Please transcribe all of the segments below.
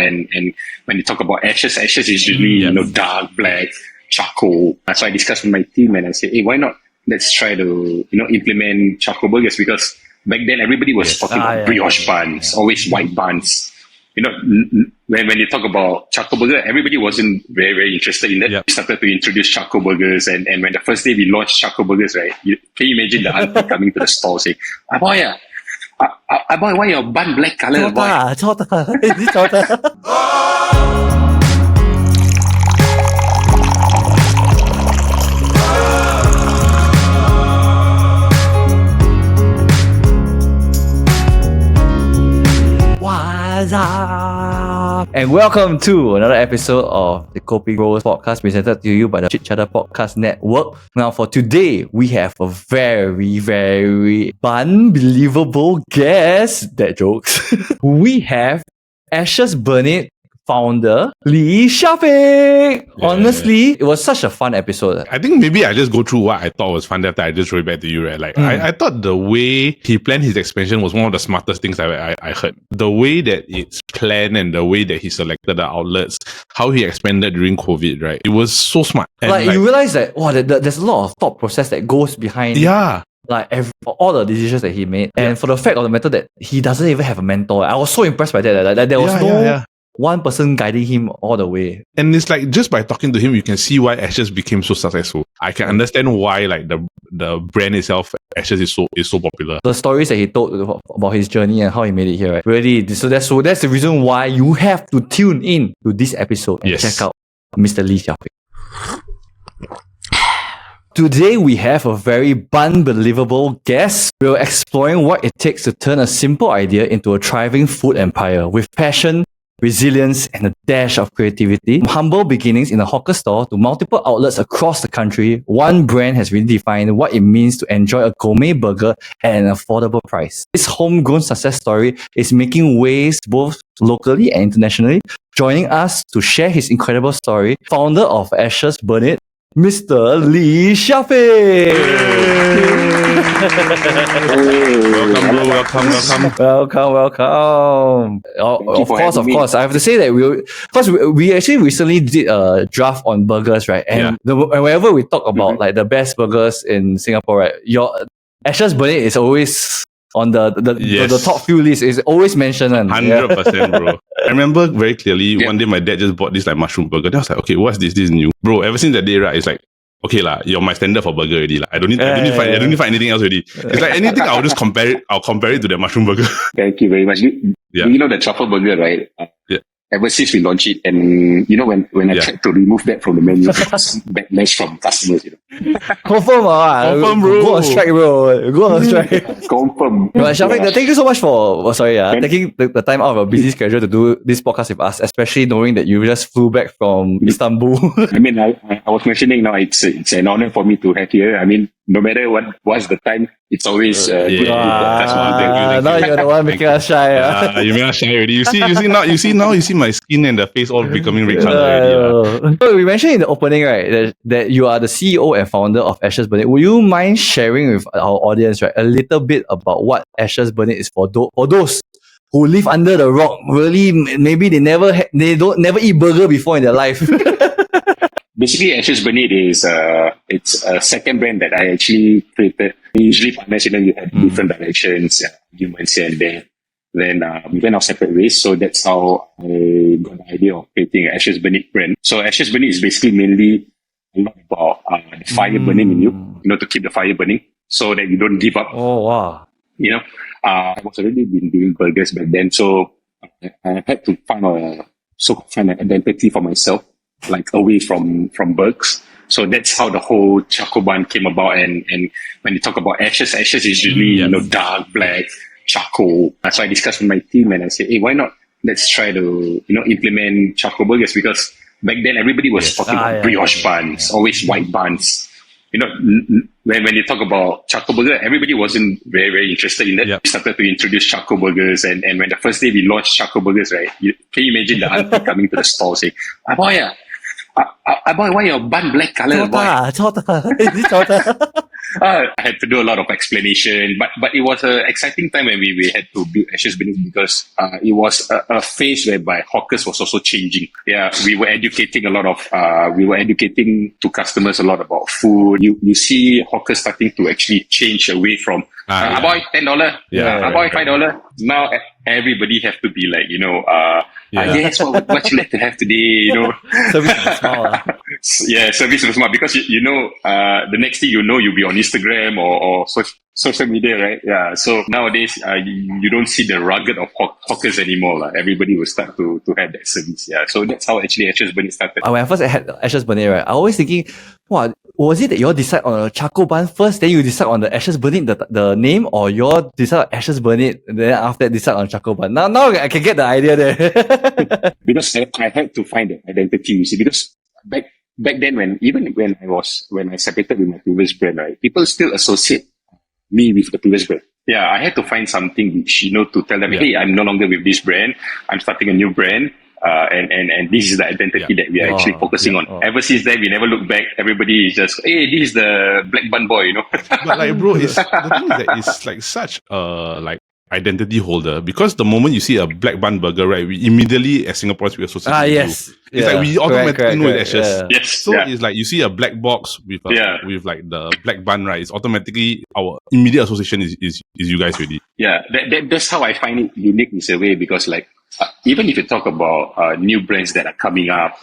about, and when you talk about Ashes is usually dark, black, charcoal. So I discussed with my team and I said, hey, why not? Let's try to implement charcoal burgers, because back then everybody was talking about brioche buns, always white buns. When you talk about charcoal burger, everybody wasn't very, very interested in that. We started to introduce charcoal burgers, and when the first day we launched charcoal burgers, right? Can you imagine the auntie coming to the store saying, boy, why your bun black color, boy? What's up? And welcome to another episode of the KopiBros podcast, presented to you by the Chit Podcast Network. Now, for today, we have a very, very unbelievable guest. That jokes. We have Ashes Burnnit founder Syafiq. Honestly, it was such a fun episode. I think maybe I just go through what I thought was fun after I just wrote it back to you, right? Like I thought the way he planned his expansion was one of the smartest things I heard. The way that it's planned and the way that he selected the outlets, how he expanded during COVID, right? It was so smart. And like you realize that there's a lot of thought process that goes behind. Yeah. Like for all the decisions that he made, and for the fact of the matter that he doesn't even have a mentor. I was so impressed by that. Like, there was one person guiding him all the way. And it's like, just by talking to him, you can see why Ashes became so successful. I can understand why, like, the brand itself, Ashes, is so popular. The stories that he told about his journey and how he made it here, right? Really, so that's the reason why you have to tune in to this episode and check out Mr. Syafiq. Today we have a very unbelievable guest. We're exploring what it takes to turn a simple idea into a thriving food empire with passion, resilience, and a dash of creativity. From humble beginnings in a hawker store to multiple outlets across the country, one brand has really defined what it means to enjoy a gourmet burger at an affordable price. This homegrown success story is making waves both locally and internationally. Joining us to share his incredible story, founder of Ashes Burnnit, Mr. Syafiq. Welcome. Of course. I have to say that we actually recently did a draft on burgers, right? And whenever we talk about like the best burgers in Singapore, right, your Ashes Burnnit is always on the top few lists. Is always mentioned. 100%, bro. I remember very clearly one day my dad just bought this like mushroom burger. Then I was like, okay, what's this? This is new, bro. Ever since that day, right, it's like, okay lah, you're my standard for burger already. Like, I don't need to find anything else already. It's like anything, I'll just compare it. I'll compare it to the mushroam burger. Thank you very much. You know the truffle burger, right? Ever since we launched it, and when I tried to remove that from the menu, backlash from customers. Confirm, bro. Go on strike, bro. Go on strike. Confirm. But Syafiq, thank you so much for taking the time out of a busy schedule to do this podcast with us, especially knowing that you just flew back from Istanbul. I mean, I was mentioning now, it's an honor for me to have here. I mean, no matter what's the time, it's always good to podcast. Now you're the one making us shy. You made us shy already. You see my skin and the face all becoming red color already. So we mentioned in the opening, right, that you are the CEO and founder of Ashes Burnnit. Would you mind sharing with our audience, right, a little bit about what Ashes Burnnit is for those who live under the rock? Really, maybe they never eat burger before in their life. Basically, Ashes Burnnit is it's a second brand that I actually created. Usually, partners, you have different directions, humans here and there. Then we went our separate ways. So that's how I got the idea of creating an Ashes Burnnit brand. So Ashes Burnnit is basically mainly a lot about the fire burning in you, to keep the fire burning so that you don't give up. Oh, wow. I was already been doing burgers back then. So I had to find an identity for myself, like away from burgers. So that's how the whole charcoal bun came about. And when you talk about Ashes is usually, dark, black, charcoal. So I discussed with my team and I said, hey, why not? Let's try to, implement charcoal burgers, because back then everybody was talking about brioche buns, always white buns. When you talk about charcoal burger, everybody wasn't very, very interested in that. We started to introduce charcoal burgers, and when the first day we launched charcoal burgers, right, can you imagine the auntie coming to the store saying, boy, why your bun black color, boy? I had to do a lot of explanation, but it was an exciting time when we had to build Ashes Burnnit because it was a phase whereby hawkers was also changing. Yeah, we were educating to customers a lot about food. You see hawkers starting to actually change away from boy $10, boy $5. Now everybody have to be like, yes, what you like to have today, Service with a smile. Yeah, service with a smile, because the next thing you'll be on Instagram or social media, right? Yeah. So nowadays, you don't see the rugged of hawkers anymore. Everybody will start to have that service. Yeah. So that's how actually Ashes Burnnit started. When I first had Ashes Burnnit, right, I always thinking, what was it that you all decide on a charcoal bun first, then you decide on the Ashes Burnnit, the name, or you all decide on Ashes Burnnit, then after that decide on charcoal bun? Now I can get the idea there. Because I had to find the identity, you see, because back then when I separated with my previous brand, right, people still associate me with the previous brand. Yeah, I had to find something which, to tell them, hey, I'm no longer with this brand. I'm starting a new brand. And this is the identity that we are actually focusing on. Ever since then, we never look back. Everybody is just, hey, this is the black bun boy, But like, bro, the thing is that it's like such a identity holder, because the moment you see a black bun burger, right, we immediately as Singaporeans we associate with yes. you. It's like we automatically know it's Ashes. Yeah. Yes. So it's like you see a black box with like the black bun, right? It's automatically our immediate association is you guys already. Yeah, that's how I find it unique in a way, because like even if you talk about new brands that are coming up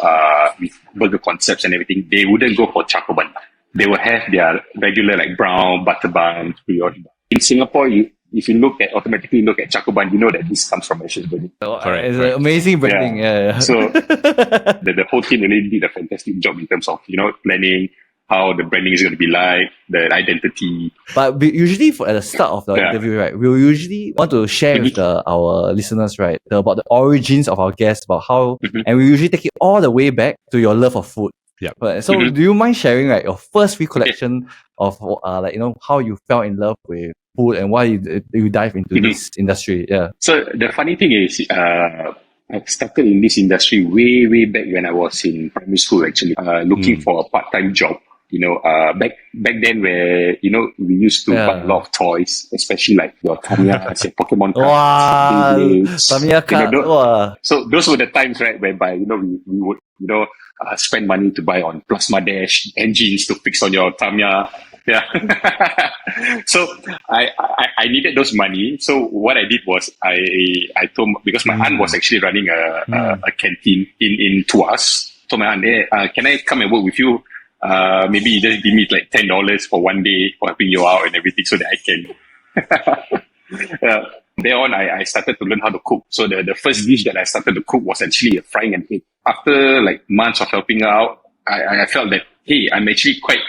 with burger concepts and everything, they wouldn't go for charcoal bun. They will have their regular like brown butter bun, brioche bun. In Singapore, if you automatically look at charcoal bun, you know that this comes from Ashes Burnnit. Correct. It's an amazing branding. Yeah. So the whole team really did a fantastic job in terms of planning how the branding is going to be like, the identity. But we usually, at the start of the interview, right, we'll usually want to share with our listeners, right, about the origins of our guests, about how, and we usually take it all the way back to your love of food. Yeah. So do you mind sharing your first recollection of how you fell in love with food and why you dive into this industry? Yeah. So the funny thing is, I started in this industry way back when I was in primary school, actually, looking for a part-time job. Back then where, we used to buy a lot of toys, especially like your Tamiya, your Pokemon cards, Tamiya cards. So those were the times, right, whereby, we would, spend money to buy on plasma dash engines to fix on your Tamiya. Yeah. So I needed those money. So what I did was I told, because my aunt was actually running a canteen in Tuas. So my aunt, can I come and work with you? Maybe you just give me like $10 for one day for helping you out and everything so that I can. There on, I started to learn how to cook. So the first dish that I started to cook was actually frying an egg. After like months of helping out, I felt that, hey, I'm actually quite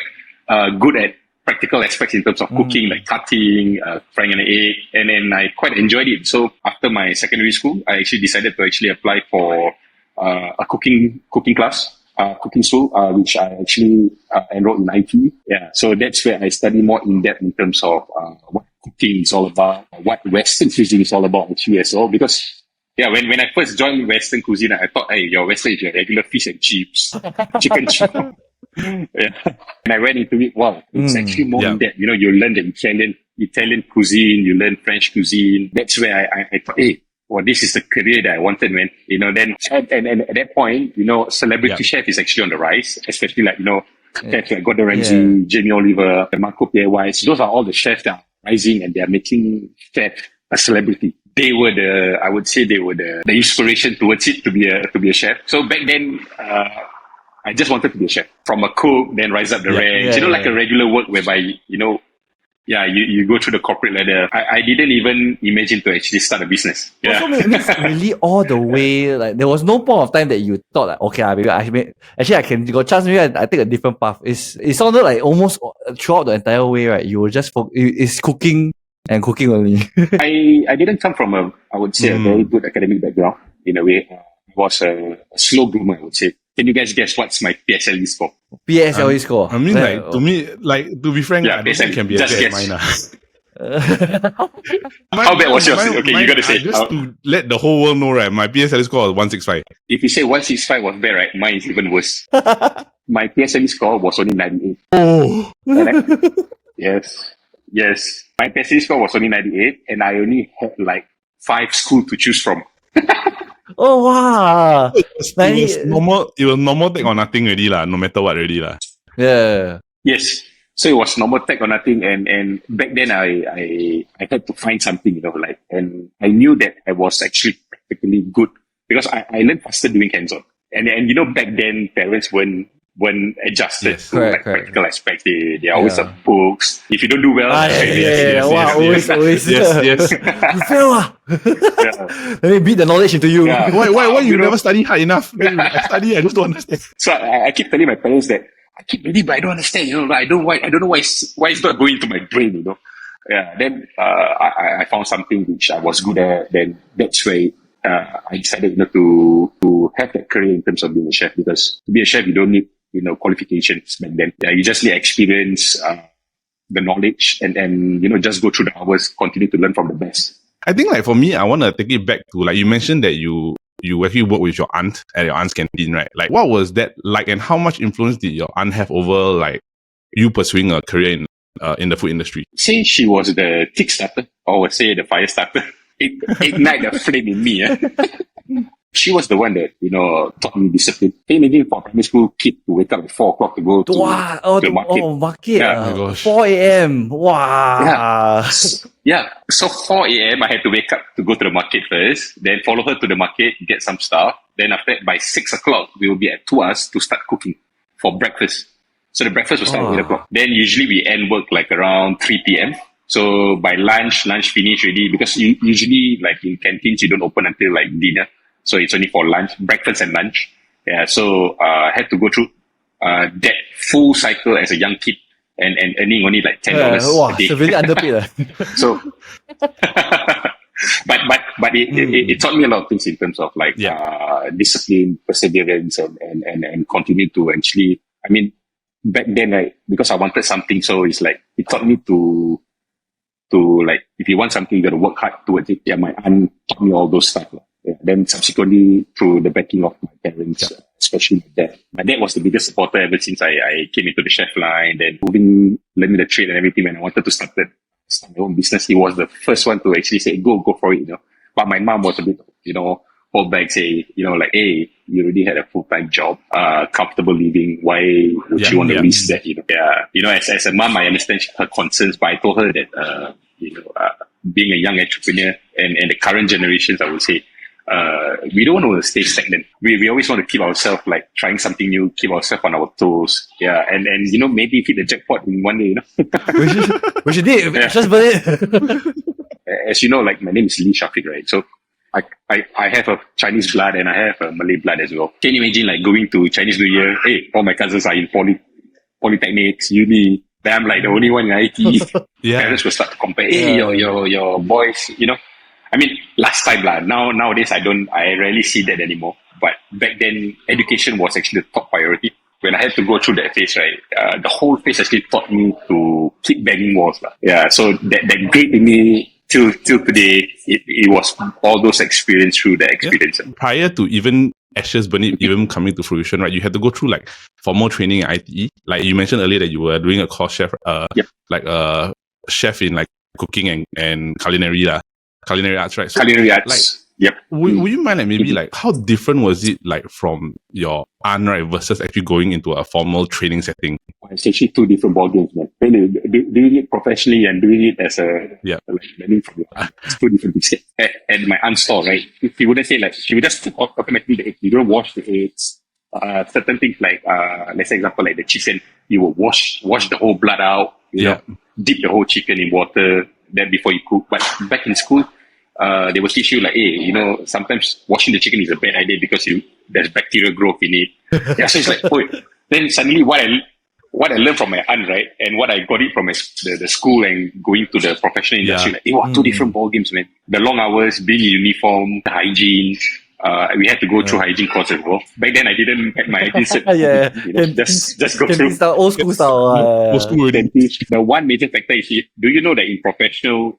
good at practical aspects in terms of cooking, like cutting, frying an egg, and then I quite enjoyed it. So after my secondary school, I actually decided to actually apply for a cooking class. Cooking school, which I actually enrolled in IT. Yeah, so that's where I study more in depth in terms of what cooking is all about, what Western cuisine is all about actually as well. Because when I first joined Western cuisine, I thought, hey, your Western is your regular fish and chips, chicken chip. Yeah, and I went into it. Wow, it's actually more in depth. You learn the Italian cuisine, you learn French cuisine. That's where I thought, hey, well, this is the career that I wanted, man. Then, and at that point, celebrity chef is actually on the rise, especially like, chefs like Gordon Ramsay, Jamie Oliver, Marco Pierre-Weiss. Those are all the chefs that are rising and they are making chef a celebrity. They were the inspiration towards it to be a chef. So back then, I just wanted to be a chef. From a cook, then rise up the ranks. Like a regular work whereby, you go through the corporate ladder. I didn't even imagine to actually start a business. Yeah. So it's really all the way, like there was no point of time that you thought like, okay, maybe I can go chance, maybe I take a different path. It sounded like almost throughout the entire way, right? You were just it's cooking and cooking only. I didn't come from a very good academic background in a way. I was a slow bloomer, I would say. Can you guys guess what's my PSLE score? PSLE score. I mean, to be frank, I don't think it can be as bad as mine. How bad was yours? Okay, you gotta say. Just to let the whole world know, right? My PSLE score was 165. If you say 165 was bad, right? Mine is even worse. My PSLE score was only 98. Oh. Yes. My passing score was only 98, and I only had like 5 schools to choose from. Oh wow. It was normal. It was normal take or nothing already lah. No matter what already lah. Yeah. Yes. So it was normal tech or nothing, and back then I had to find something, like, and I knew that I was actually practically good because I learned faster doing hands-on, and back then parents weren't adjusted to correct. practical aspects. They always have books. If you don't do well, always. Yes. You fail Let me beat the knowledge into you. Yeah. Why you never study hard enough? I study, I just don't understand. So I keep telling my parents that I keep reading, but I don't understand. I don't know why it's not going to my brain. Yeah. Then I found something which I was good at. Then that's where I decided to have that career in terms of being a chef, because to be a chef you don't need qualifications back then. Yeah, you just need experience, the knowledge, and just go through the hours, continue to learn from the best. I think like for me, I want to take it back to like you mentioned that you actually work with your aunt at your aunt's canteen, right? Like what was that like, and how much influence did your aunt have over like you pursuing a career in the food industry? Say she was the kickstarter, or say the fire starter. It ignite the flame in me. She was the one that, taught me discipline. Can you imagine for a primary school kid to wake up at 4 o'clock to go to the market? Oh, market. Yeah. Oh my gosh. 4 a.m. Wow. Yeah. So 4 a.m. I had to wake up to go to the market first, then follow her to the market, get some stuff. Then after that, by 6 o'clock, we will be at Tuas to start cooking for breakfast. So the breakfast will start at 8 o'clock. Then usually we end work like around 3 p.m. So by lunch finish already, because usually like in canteens, you don't open until like dinner. So it's only for lunch, breakfast and lunch. Yeah, so I had to go through that full cycle as a young kid and earning only like $10 a day. So really underpaid. So, but it taught me a lot of things in terms of like discipline, perseverance, and continue to actually. I mean, back then, because I wanted something, so it's like it taught me to like, if you want something, you got to work hard towards it. Yeah, my aunt taught me all those stuff. Yeah. Then subsequently, through the backing of my parents, especially my dad. My dad was the biggest supporter ever since I came into the chef line. Then learning the trade and everything. When I wanted to start my own business, he was the first one to actually say, go for it. But my mom was a bit, hold back, say, like, hey, you already had a full-time job, comfortable living. Why would you want to risk that? As a mom, I understand her concerns, but I told her that, being a young entrepreneur and the current generations, I would say, we don't want to stay stagnant. We always want to keep ourselves like trying something new, keep ourselves on our toes. Yeah. And maybe hit the jackpot in one day, Which you did. Just Burnnit. As you know, like my name is Syafiq, right? So I have a Chinese blood and I have a Malay blood as well. Can you imagine like going to Chinese New Year? Hey, all my cousins are in polytechnics, uni. Then I'm like the only one in IT. Parents will start to compare. Hey, your boys, I mean, last time nowadays I rarely see that anymore. But back then, education was actually the top priority. When I had to go through that phase, right, the whole phase actually taught me to keep banging walls. Yeah, so that grade in me till today, it was all those experience through the experience. Yeah. Prior to even Ashes Burnnit even coming to fruition, right, you had to go through like formal training at ITE. Like you mentioned earlier that you were doing a course chef, like a chef in like cooking and culinary arts, right? So, culinary arts. Like, yep. Would you mind like maybe like how different was it like from your aunt, right, versus actually going into a formal training setting? It's actually two different ballgames, man. Doing it professionally and doing it as like learning from your aunt. It's two different things. And my aunt's store, right? She wouldn't say like, she would just cook automatically the eggs. You don't wash the eggs. Certain things like, let's say example like the chicken, you will wash the whole blood out, dip the whole chicken in water, then before you cook. But back in school, they will teach you like, hey, sometimes washing the chicken is a bad idea because there's bacterial growth in it. Yeah, so it's like, then suddenly what I learned from my aunt, right, and what I got it from the school and going to the professional industry, like, two different ball games, man. The long hours, being in uniform, the hygiene. We had to go through hygiene course as well. Back then, I didn't have my hygiene set. Just go through. Old school style. The one major factor is, do you know that in professional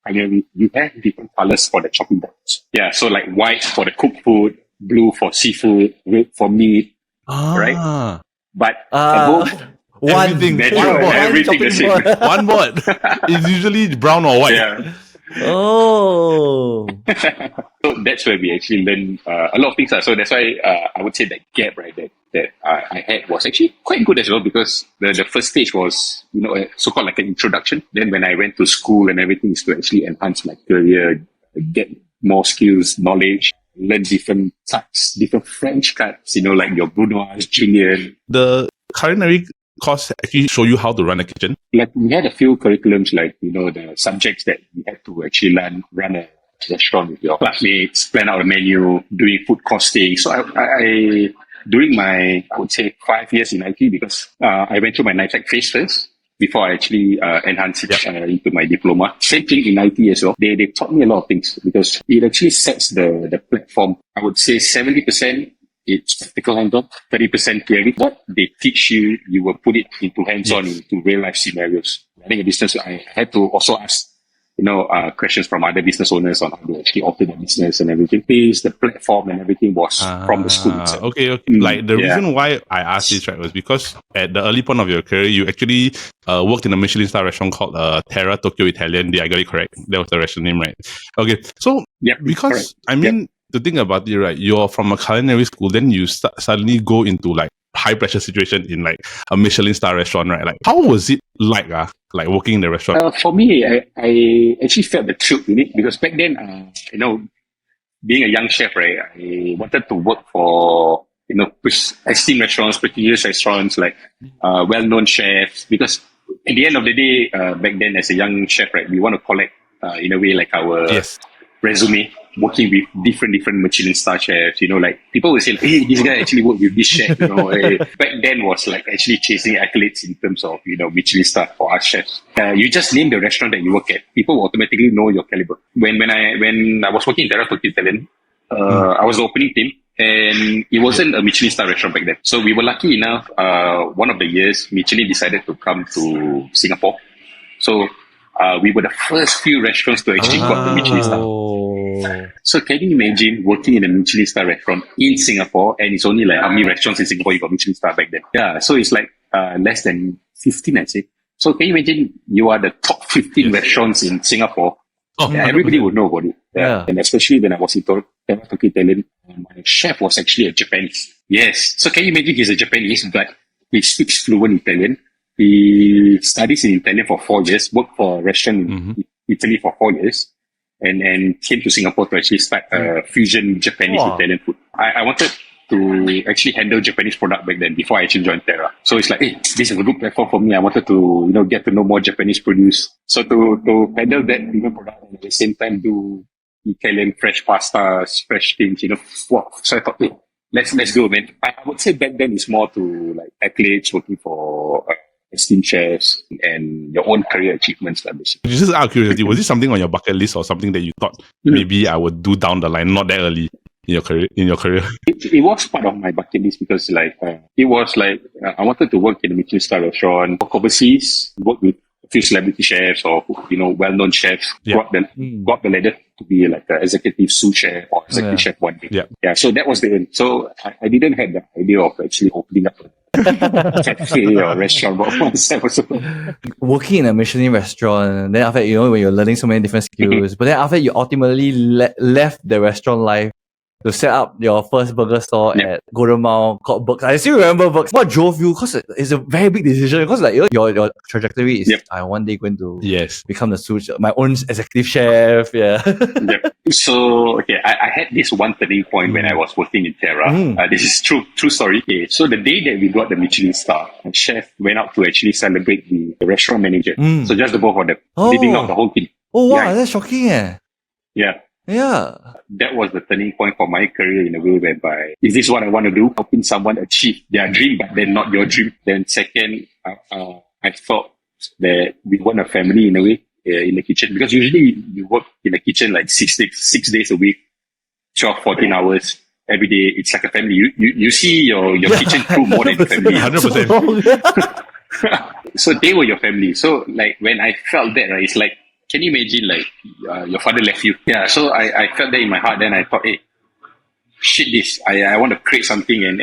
culinary, you have different colors for the chopping boards? Yeah, so like white for the cooked food, blue for seafood, red for meat, right? But Everything. That's One right, board. everything the chopping same. board. One board. It's usually brown or white. Yeah. Oh. So that's where we actually learn a lot of things. So that's why I would say that gap, right, that I had was actually quite good as well, because the first stage was, so-called like an introduction. Then when I went to school and everything is to actually enhance my career, get more skills, knowledge, learn different cuts, different French cuts, like your Brunoise, Julian. The culinary course actually show you how to run a kitchen. Like we had a few curriculums, like, the subjects that we had to actually run a restaurant with your classmates, plan out a menu, doing food costing. So I during my, I would say 5 years in IT, because I went through my NITEC phase first before I actually enhanced it into my diploma. Same thing in IT as well. They taught me a lot of things, because it actually sets the platform. I would say 70% it's practical hands-on, 30% theory. What they teach you, you will put it into hands-on, into real-life scenarios. Running a business, I had to also ask, questions from other business owners on how to actually operate the business and everything. The platform and everything was from the school itself. Okay. Like the reason why I asked this, right, was because at the early point of your career, you actually worked in a Michelin star restaurant called Terra Tokyo Italian. Did I get it correct? That was the restaurant name, right? Okay. So, because, correct. The thing about it, right, you're from a culinary school, then you suddenly go into like high pressure situation in like a Michelin star restaurant, right? Like, how was it like working in the restaurant? For me, I actually felt the thrill in it, because back then, being a young chef, right, I wanted to work for, esteemed restaurants, prestigious restaurants, like well-known chefs, because at the end of the day, back then as a young chef, right, we want to collect, in a way, like our resume, working with different Michelin star chefs, like people will say, hey, this guy actually worked with this chef, back then was like actually chasing accolades in terms of, Michelin star for us chefs. You just name the restaurant that you work at, people will automatically know your caliber. When I was working in Terra Tokyo Italian, I was the opening team, and it wasn't a Michelin star restaurant back then. So we were lucky enough, one of the years, Michelin decided to come to Singapore. So we were the first few restaurants to actually got the Michelin star. So can you imagine working in a Michelin star restaurant in Singapore, and it's only like how many restaurants in Singapore you got Michelin star back then? Yeah, so it's like less than 15, I'd say. So can you imagine you are the top 15 restaurants in Singapore? Everybody would know about it. Yeah. And especially when I was in Terra Tokyo Italian, my chef was actually a Japanese. Yes. So can you imagine he's a Japanese, but he speaks fluent Italian. He studies in Italian for 4 years, worked for a restaurant in Italy for 4 years, and came to Singapore to actually start fusion Japanese-Italian food. I wanted to actually handle Japanese product back then before I actually joined Terra. So it's like, hey, this is a good platform for me. I wanted to, get to know more Japanese produce. So to handle that product and at the same time do Italian fresh pastas, fresh things, wow. So I thought, hey, let's go, man. I would say back then it's more to like accolades, working for esteemed chefs and your own career achievements. Just out of curiosity, was this something on your bucket list or something that you thought maybe I would do down the line, not that early in your career? It was part of my bucket list, because it was like I wanted to work in a Michelin star restaurant, work overseas, work with a few celebrity chefs or well-known chefs. Got the ladder to be like an executive sous chef or executive chef one day. Yeah. So that was the end. So I didn't have the idea of actually opening up a cafe or restaurant for myself. Working in a Michelin restaurant, then after that, when you're learning so many different skills, but then after that, you ultimately left the restaurant life to set up your first burger store at Golden Mile called Burks. I still remember Burks. What drove you? Because it's a very big decision. Because your trajectory is, I'm one day going to become my own executive chef. So, I had this one turning point when I was working in Terra. This is true story. Okay. So the day that we got the Michelin star, the chef went out to actually celebrate the restaurant manager. So just the both of them, leaving out the whole team. Oh wow, that's shocking. Yeah. That was the turning point for my career in a way whereby, is this what I want to do? Helping someone achieve their dream, but then not your dream. Then second, I thought that we want a family in a way in the kitchen, because usually you work in the kitchen like 6 days a week, 12, 14 hours every day. It's like a family. You see your kitchen crew more than family. 100%. So they were your family. So like when I felt that, right, it's like, can you imagine like your father left you? Yeah, so I felt that in my heart. Then I thought, hey, shit this. I want to create something and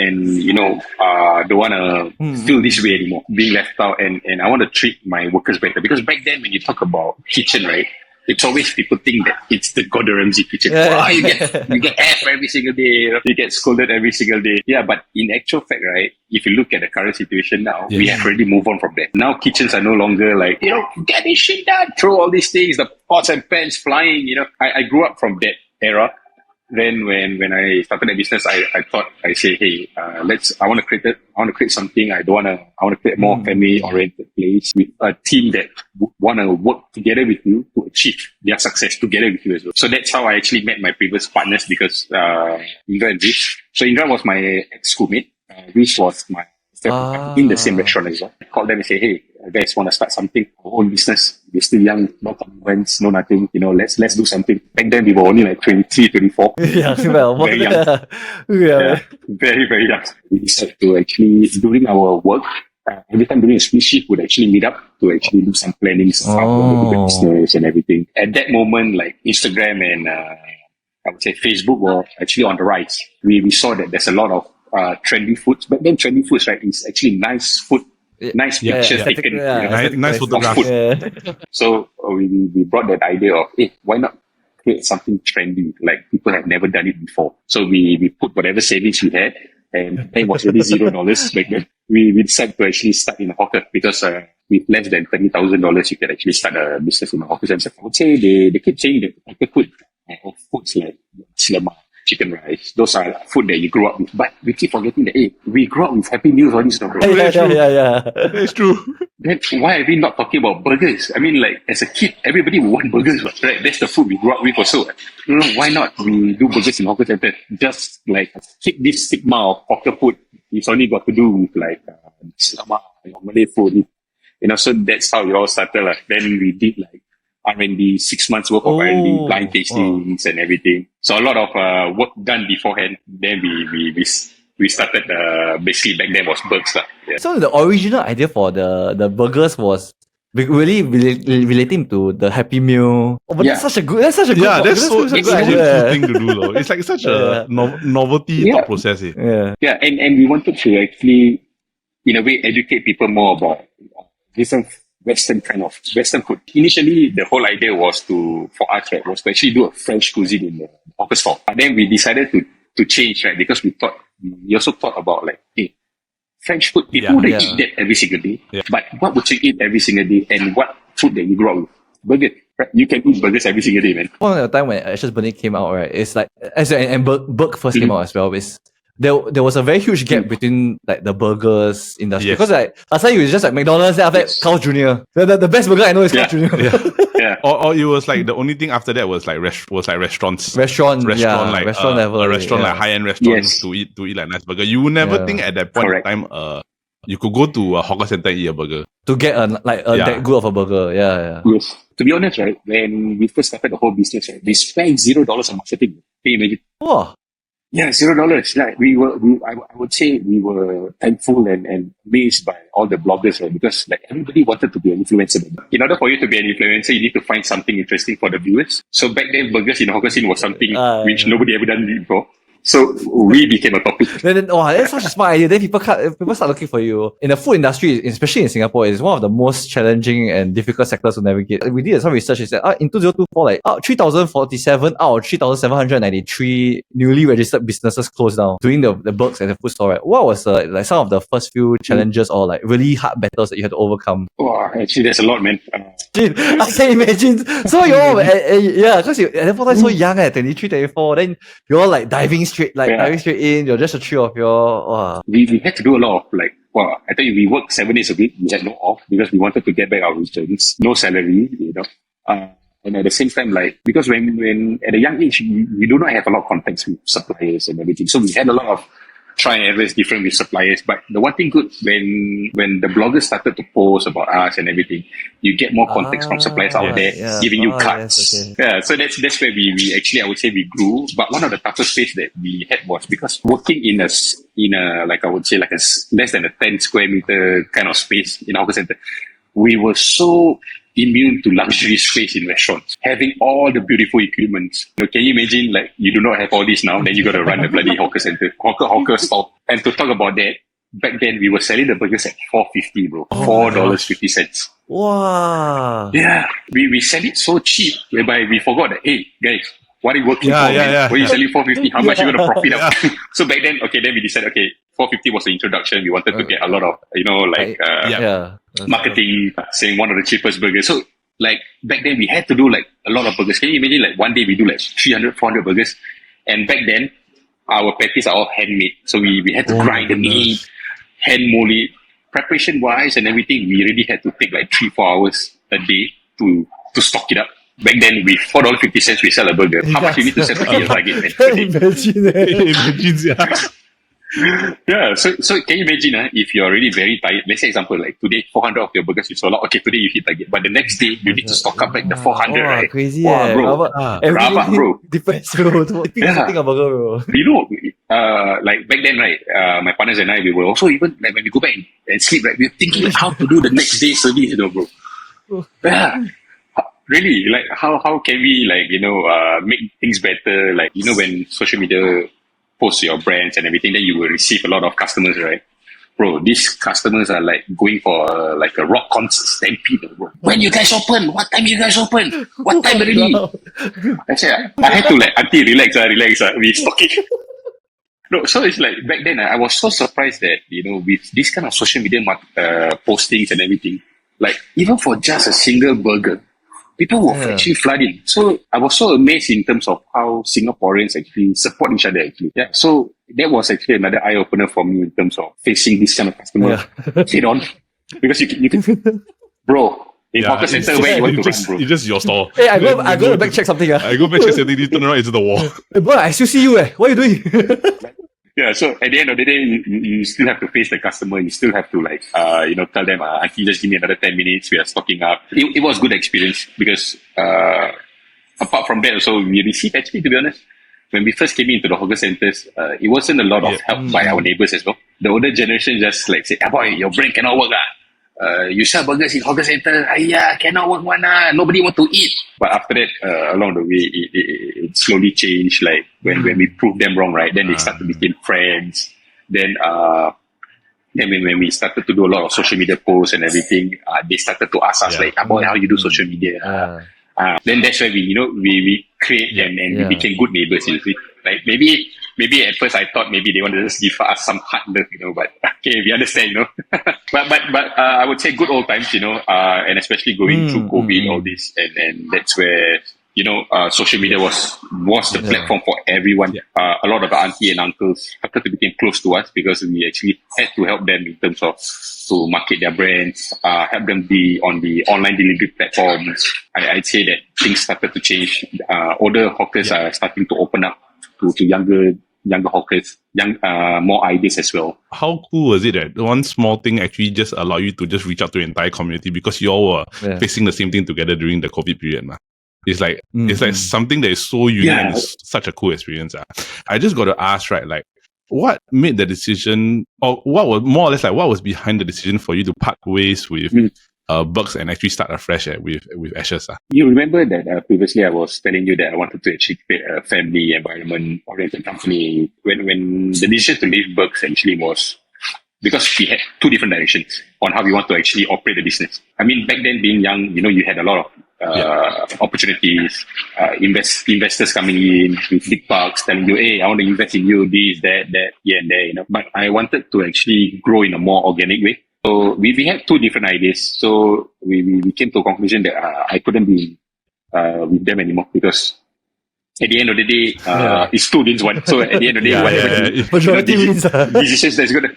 don't want to feel this way anymore, being left out, and I want to treat my workers better. Because back then, when you talk about kitchen, right, it's always people think that it's the Gordon Ramsay kitchen. Yeah. Oh, you get F every single day, you get scolded every single day. Yeah, but in actual fact, right, if you look at the current situation now, we have already moved on from that. Now kitchens are no longer like, get this shit done, throw all these things, the pots and pans flying, I grew up from that era. Then when I started the business, I thought, I say, hey, I want to create something. I want to create a more family oriented place with a team that want to work together with you to achieve their success together with you as well. So that's how I actually met my previous partners, because Indra and Vish. So Indra was my ex-schoolmate. Vish was my in the same restaurant as well. I called them and say, hey, guys want to start something, our own business. We're still young, no commitments, no nothing. Let's do something. Back then we were only like 23, 24. Yeah, well, very young. Yeah. Very, very young. We decided to actually, during our work, every time during a split shift, we'd actually meet up to actually do some planning of how the business and everything. At that moment, like Instagram and I would say Facebook were actually on the rise. We saw that there's a lot of trendy foods, but then trendy foods, right, is actually nice food, nice pictures taken, nice photographs. So we brought that idea of, hey, why not create something trendy, like people have never done it before. So we put whatever savings we had, and it was really $0 back then. We decided to actually start in a hawker, because with less than $20,000, you can actually start a business in a hawker center. I would say they keep saying that hawker food, foods like lemak, chicken rice, those are food that you grew up with. But we keep forgetting that, hey, we grew up with Happy Meals, all these, no, bro. Yeah. That's true. Then why are we not talking about burgers? I mean, like, as a kid, everybody would want burgers, right? That's the food we grew up with also. Why not we do burgers in hawker center? Just like keep this stigma of hawker food. It's only got to do with like lemak, Malay food. So that's how it all started. Then we did like R&D, 6 months worth of R&D, blind tastings and everything. So a lot of work done beforehand. Then we started, basically back then was burgers. Yeah. So the original idea for the burgers was really relating to the Happy Meal. Oh, but that's such a good that's so good cool idea. thing to do though. It's like such a novelty thought process. Yeah. Yeah, and we wanted to actually, in a way, educate people more about different Western food. Initially, the whole idea was to actually do a French cuisine in the hawker store. But then we decided to change, right? Because we also thought about like, hey, French food, people would eat that every single day. Yeah. But what would you eat every single day, and what food that you grow up with? Burger. Right? You can eat burgers every single day, man. One of the time when Ashes Burnnit came out, right? It's like, and Burke first came out as well. There was a very huge gap between like the burgers industry, because like last time it was just like McDonald's, and after that Carl's Jr. The best burger I know is Carl's Jr. Yeah. Or it was like the only thing after that was like restaurants. Restaurant like level. A restaurant like high-end restaurants to eat like nice burger. You would never think at that point in time you could go to a hawker center and eat a burger. To get that good of a burger. Yeah. Yes. To be honest, right, when we first started the whole business, right, we spent $0 on marketing. Can you imagine? Oh. Yeah, $0. Like I would say we were thankful and amazed by all the bloggers, right? Because like everybody wanted to be an influencer. In order for you to be an influencer, you need to find something interesting for the viewers. So back then, burgers in hawker scene was something which nobody ever done before. So we became a topic. Then that's such a smart idea. Then people start looking for you. In the food industry, especially in Singapore, it's one of the most challenging and difficult sectors to navigate. We did some research. It said in 2024, 3,047 out of 3,793 newly registered businesses closed down doing the burgers at the food store. Right? What was like some of the first few challenges or like really hard battles that you had to overcome? Oh, actually, there's a lot, man. I can imagine. So because at that point so young at 23, 24, then you're like diving straight in. You're just a three of your. We had to do a lot of I tell you, we worked 7 days a week. We had no off because we wanted to get back our returns, no salary, and at the same time, because when at a young age, we do not have a lot of contacts with suppliers and everything, so we had a lot of try and errors different with suppliers. But the one thing good, when the bloggers started to post about us and everything, you get more context from suppliers out there giving you cards. Yes, okay. Yeah, so that's where we actually, I would say, we grew. But one of the toughest phase that we had was because working in a like I would say like a less than a 10 square meter kind of space in hawker center, we were so immune to luxury space in restaurants, having all the beautiful equipment. Can you imagine, like, you do not have all this now, then you got to run the bloody hawker stall. And to talk about that, back then we were selling the burgers at $4.50, bro. $4.50. Wow. Yeah, we sell it so cheap, whereby we forgot that, hey, guys, what are you working for? When you selling $4.50, how much you gonna profit up? So back then, then we decided, $4.50 was the introduction. We wanted to get a lot of, marketing, saying one of the cheapest burgers. So like back then we had to do like a lot of burgers. Can you imagine, like one day we do like 300, 400 burgers? And back then our patties are all handmade. So we had to grind the meat, hand mold it. Preparation wise and everything, we really had to take like 3-4 hours a day to stock it up. Back then, with $4.50 we sell a burger. How much you need to sell to hit your target, man? Yeah, so can you imagine if you're already very tired? Let's say example, like today 400 of your burgers you sold out. Okay, today you hit target, but the next day you need to stock up like the 400, right? Crazy, bro. Rabak, bro. Depends, bro. Something about burger, bro. You know, like back then, right? My partners and I, we were also even like when we go back and sleep, right? We were thinking like, how to do the next day service, bro. Yeah. Really, like how can we make things better? Like, when social media posts your brands and everything, then you will receive a lot of customers, right? Bro, these customers are like going for a rock concert stampede, bro. When you guys open? What time you guys open? What time already? I said, I had to like, auntie, relax, we stocking. No, so it's like back then I was so surprised that with this kind of social media postings and everything, like even for just a single burger, people were actually flooding. So I was so amazed in terms of how Singaporeans actually support each other actually. Yeah. So that was actually another eye opener for me in terms of facing this kind of customer head on. Because you can bro. In hawker center, where you want to run, bro? It's just your store. Hey, I go to back check something. I go back check something, you turn around into the wall. Hey, bro, I still see you. What are you doing? Yeah, so at the end of the day, you still have to face the customer. You still have to tell them, auntie, just give me another 10 minutes. We are stocking up. It was good experience because apart from that, also we received actually, to be honest, when we first came into the hawker centers, it wasn't a lot of help by our neighbors as well. The older generation just like say, boy, your brain cannot work. You sell burgers in hawker center, cannot work one. Nobody want to eat. But after that, along the way, it slowly changed. Like when we proved them wrong, right? Then they started to become friends. Then when we started to do a lot of social media posts and everything, they started to ask us boy, how you do social media? Then that's where we create and we became good neighbors. You see? Like maybe at first I thought maybe they wanted to just give us some hard love, but okay, we understand, but I would say good old times, and especially going through COVID, all this, and that's where social media was the platform for everyone. A lot of auntie and uncles started to become close to us because we actually had to help them in terms of to market their brands, help them be on the online delivery platforms. I'd say that things started to change. Older hawkers are starting to open up to younger hawkers, more ideas as well. How cool was it that one small thing actually just allowed you to just reach out to the entire community because you all were facing the same thing together during the COVID period, man? It's like it's like something that is so unique and it's such a cool experience. I just got to ask, right? Like, what made the decision, or what was more or less like what was behind the decision for you to part ways with Bugs and actually start afresh with Ashes? You remember that previously I was telling you that I wanted to actually create a family environment oriented company. When the decision to leave Bugs actually was because we had two different directions on how we want to actually operate the business. I mean, back then being young, you had a lot of opportunities, investors coming in with big bucks telling you, hey, I want to invest in you, this, that, here and there, But I wanted to actually grow in a more organic way. So we had two different ideas. So we came to a conclusion that I couldn't be with them anymore because at the end of the day, it's two against one. So at the end of the day, whatever decisions that's going to...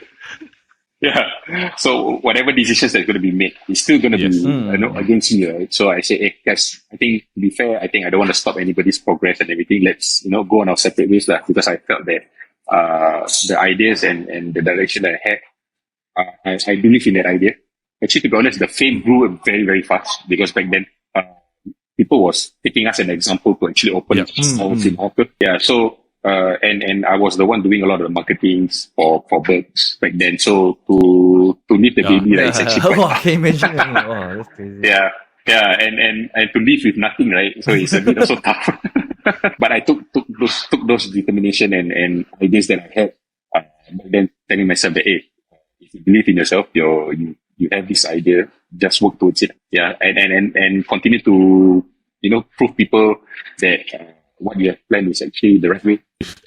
So whatever decisions that's going to be made, it's still going to be against me, right? So I say, hey, guys, I think to be fair, I don't want to stop anybody's progress and everything. Let's go on our separate ways because I felt that the ideas and the direction that I had, I believe in that idea. Actually, to be honest, the fame grew very, very fast because back then people was taking us an example to actually open stalls in hawker. So. And I was the one doing a lot of the marketing for Bugs back then. So to meet the baby, it's actually quite can you imagine? That's crazy. Yeah, and to live with nothing, right? So it's a bit also tough. But I took those determination and ideas that I had, but then telling myself that, hey, if you believe in yourself, you have this idea, just work towards it. Yeah, and continue to prove people that what you have planned is actually the right way.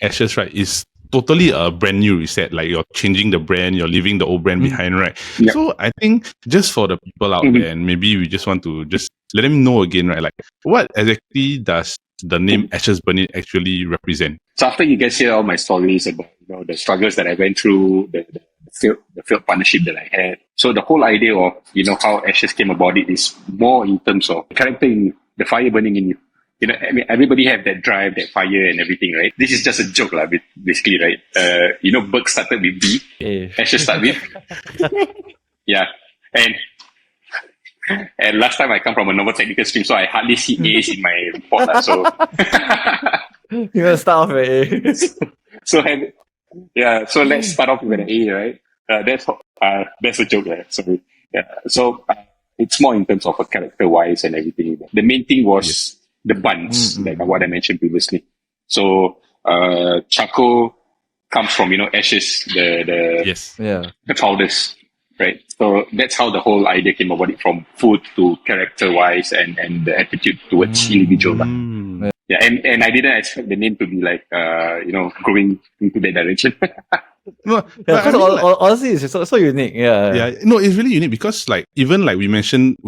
Ashes, right, is totally a brand new reset. Like you're changing the brand, you're leaving the old brand behind, right? Yep. So I think just for the people out there, and maybe we just want to just let them know again, right? Like what exactly does the name Ashes Burnnit actually represent? So after you guys hear all my stories about the struggles that I went through, the failed partnership that I had. So the whole idea of how Ashes came about it is more in terms of character in you, the fire burning in you. I mean, everybody have that drive, that fire and everything, right? This is just a joke, basically, right? Burke started with B, Ashes started with. Yeah. And last time I come from a normal technical stream, so I hardly see A's in my report. So You're gonna start off with A. So let's start off with an A, right? That's a joke, right? So yeah, it's more in terms of a character-wise and everything. The main thing was the buns, like what I mentioned previously. So charcoal comes from Ashes, the powders, right? So that's how the whole idea came about it, from food to character-wise and the attitude towards individual. Yeah, and I didn't expect the name to be like going into that direction. No, because honestly, it's so unique. Yeah. No, it's really unique because even we mentioned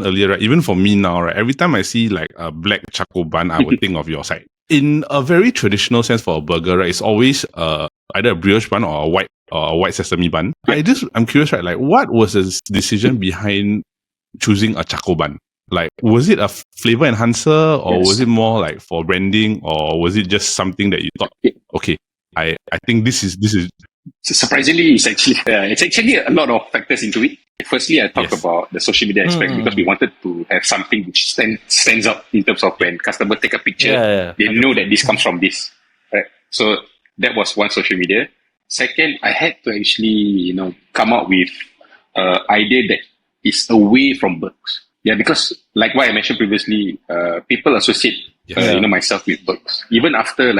earlier, right? Even for me now, right? Every time I see like a black charcoal bun, I would think of your side. In a very traditional sense for a burger, right? It's always either a brioche bun or a white sesame bun. I'm curious, right? Like, what was the decision behind choosing a charcoal bun? Like, was it a flavor enhancer, or was it more like for branding, or was it just something that you thought, okay, I think this is. So surprisingly, it's actually a lot of factors into it. Firstly, I talked about the social media aspect because we wanted to have something which stands out in terms of when customers take a picture, they know that this comes from this, right? So that was one, social media. Second, I had to actually come up with an idea that is away from books. Yeah, because like what I mentioned previously, people associate myself with Burks. Even after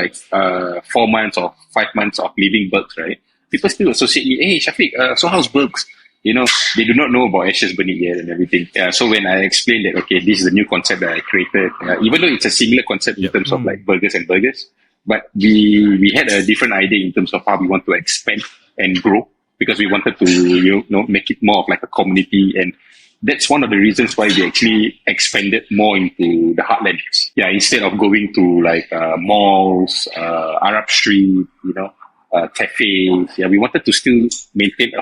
4 months or 5 months of leaving Burks, right? People still associate me, hey Syafiq, so how's Burks? They do not know about Ashes Burnnit yet and everything. So when I explained that, okay, this is a new concept that I created, even though it's a similar concept in terms of like burgers and burgers, but we had a different idea in terms of how we want to expand and grow, because we wanted to make it more of like a community, and that's one of the reasons why we actually expanded more into the heartlands. Yeah, instead of going to like malls, Arab Street, cafes. Yeah, we wanted to still maintain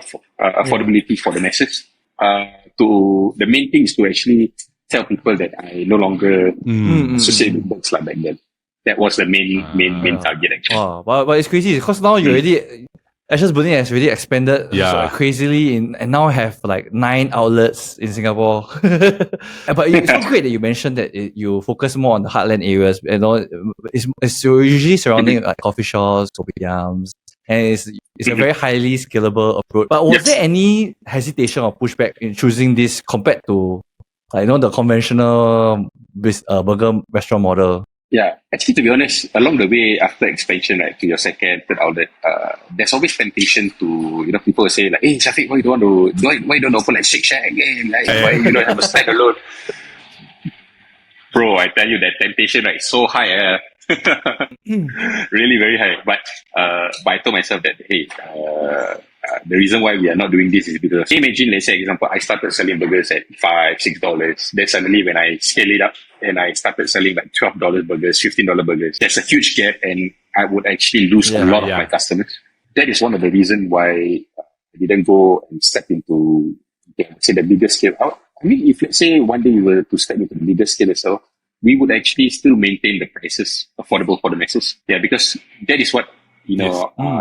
affordability for the masses. The main thing is to actually tell people that I no longer associate with books like back then. That was the main target actually. Wow, but it's crazy because now you already. Ashes Burnnit has really expanded crazily and now have like 9 outlets in Singapore. But it's so great that you mentioned that you focus more on the heartland areas. It's usually surrounding like coffee shops, kopitiams, and it's a very highly scalable approach. But was there any hesitation or pushback in choosing this compared to the conventional burger restaurant model? Yeah, actually, to be honest, along the way after expansion, right, to your second, third outlet, there's always temptation to, people will say like, hey, Syafiq, why you don't open like Shake Shack again? Like, why you don't have a standalone? Bro, I tell you that temptation, right, so high, really very high. But I told myself that, hey, the reason why we are not doing this is because, imagine, let's say, example, I started selling burgers at $5, $6. Then suddenly when I scale it up and I started selling like $12 burgers, $15 burgers, there's a huge gap and I would actually lose a lot of my customers. That is one of the reasons why I didn't go and step into, say, the bigger scale out. I mean, if let's say one day we were to step into the bigger scale itself, we would actually still maintain the prices affordable for the masses. Yeah, because that is what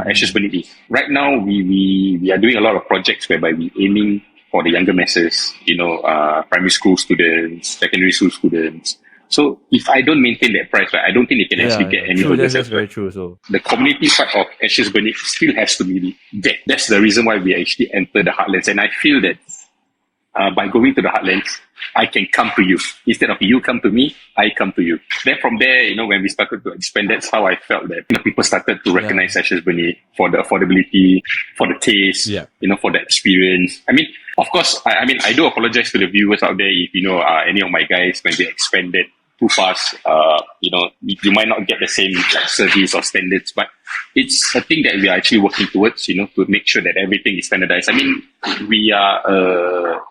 Ashes Burnnit is. Right now, we are doing a lot of projects whereby we're aiming for the younger masses, primary school students, secondary school students. So if I don't maintain that price, right, I don't think they can actually get any burgers. That's very true. So the community part of Ashes Burnnit still has to be there. That's the reason why we actually enter the heartlands. And I feel that by going to the heartlands, I can come to you. Instead of you come to me, I come to you. Then from there, when we started to expand, that's how I felt that people started to recognize Ashes Burnnit for the affordability, for the taste, for the experience. I mean, of course, I do apologize to the viewers out there if, any of my guys, when they expanded too fast, you might not get the same service or standards, but it's a thing that we are actually working towards, to make sure that everything is standardized. I mean, we are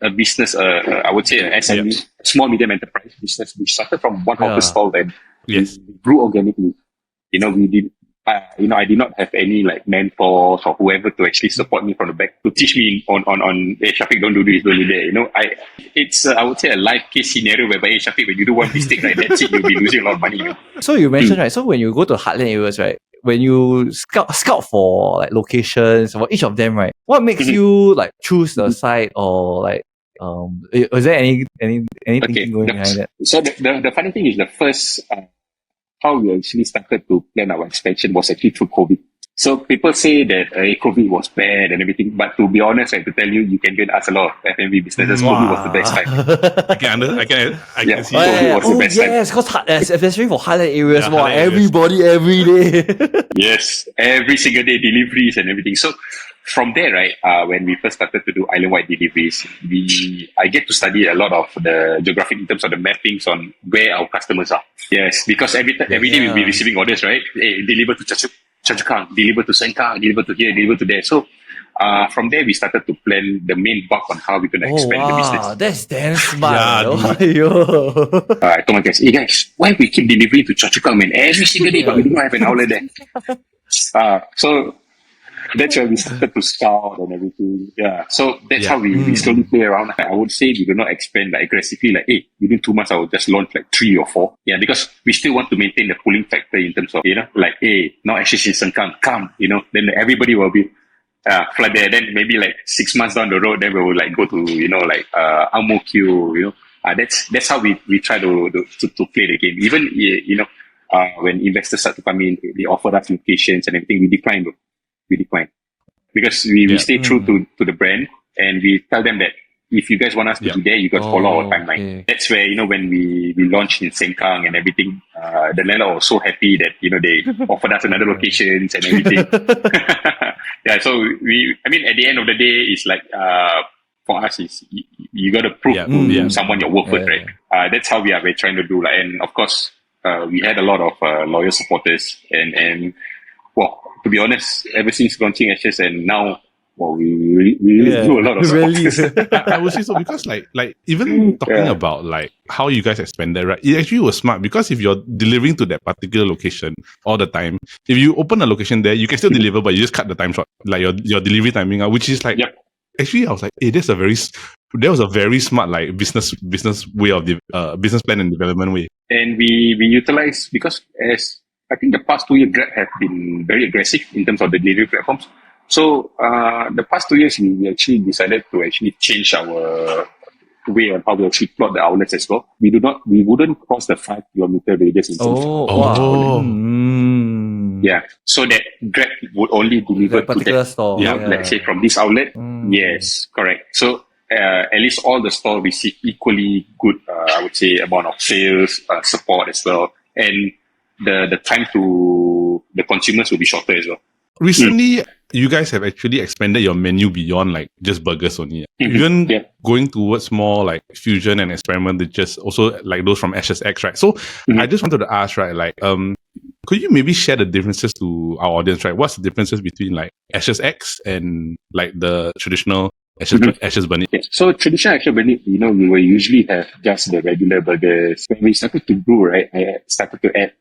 a business, I would say an SME, small medium enterprise business. We started from one hawker stall and we grew organically. We did. I did not have any mentors or whoever to actually support me from the back to teach me on hey, Syafiq, don't do this, don't do that. It's I would say a life case scenario whereby, hey, Syafiq, when you do one mistake, that's it, you'll be losing a lot of money. So you mentioned, right? So when you go to heartland areas, right? When you scout for locations for each of them, right? What makes you choose the site or is there any thinking going behind that? So the funny thing is the first how we actually started to plan our expansion was actually through COVID. So people say that COVID was bad and everything, but to be honest, to tell you, you can ask a lot of F&B businesses. COVID was the best time. I can see COVID was the best time. Yes, because especially for highlight areas, areas. Everybody every day. Yes, every single day deliveries and everything. So from there, right, when we first started to do island-wide deliveries, I get to study a lot of the geographic in terms of the mappings on where our customers are. Yes, because every day we'll be receiving orders, right? Hey, deliver to Choa Chu Kang, deliver to Sengkang, deliver to here, deliver to there. So from there, we started to plan the main bulk on how we're going to expand the business. That's damn smart. I told my guys, hey guys, why we keep delivering to Choa Chu Kang, man? Every single day, but we don't have an outlet there. So that's where we started to scout and everything. Yeah. So that's how we slowly play around. I would say we do not expand aggressively. Hey, within 2 months, I will just launch 3 or 4. Yeah, because we still want to maintain the pulling factor in terms of, hey, now Ashes in Sengkang, come, then everybody will be flood there. Then maybe 6 months down the road, then we will go to, Ang Mo Kio, that's how we try to play the game. Even, when investors start to come in, they offer us locations and everything, we decline. Because we stay true to the brand, and we tell them that if you guys want us to be there, you got to follow our timeline. Okay. That's where, when we launched in Sengkang and everything, the landlord was so happy that, they offered us another locations and everything. Yeah, so at the end of the day, it's for us, is you got to prove to someone your worth, right? That's how we're trying to do. And of course, we had a lot of loyal supporters and well, to be honest, ever since launching Ashes and now, we really do a lot of support. I would say so because even talking about how you guys expanded, right? It actually was smart because if you're delivering to that particular location all the time, if you open a location there, you can still deliver, but you just cut the time short, your delivery timing out, which is actually I was that was a very smart business way of business plan and development way. And we utilize, because as I think the past 2 years, Grab have been very aggressive in terms of the delivery platforms. So the past 2 years, we actually decided to actually change our way on how we actually plot the outlets as well. We wouldn't cross the 5 kilometer radius in terms of yeah, so that Grab would only deliver to that store. Let's say from this outlet. Yes, correct. So at least all the stores receive equally good, I would say, amount of sales support as well, and the time to the consumers will be shorter as well. Recently, you guys have actually expanded your menu beyond just burgers only. Even going towards more fusion and experiment, just also those from Ashes X, right? So I just wanted to ask, right, could you maybe share the differences to our audience, right? What's the differences between Ashes X and the traditional Ashes Burnnit? Yes. So traditional Ashes Burnnit, we will usually have just the regular burgers. When we started to grow, right, I started to add.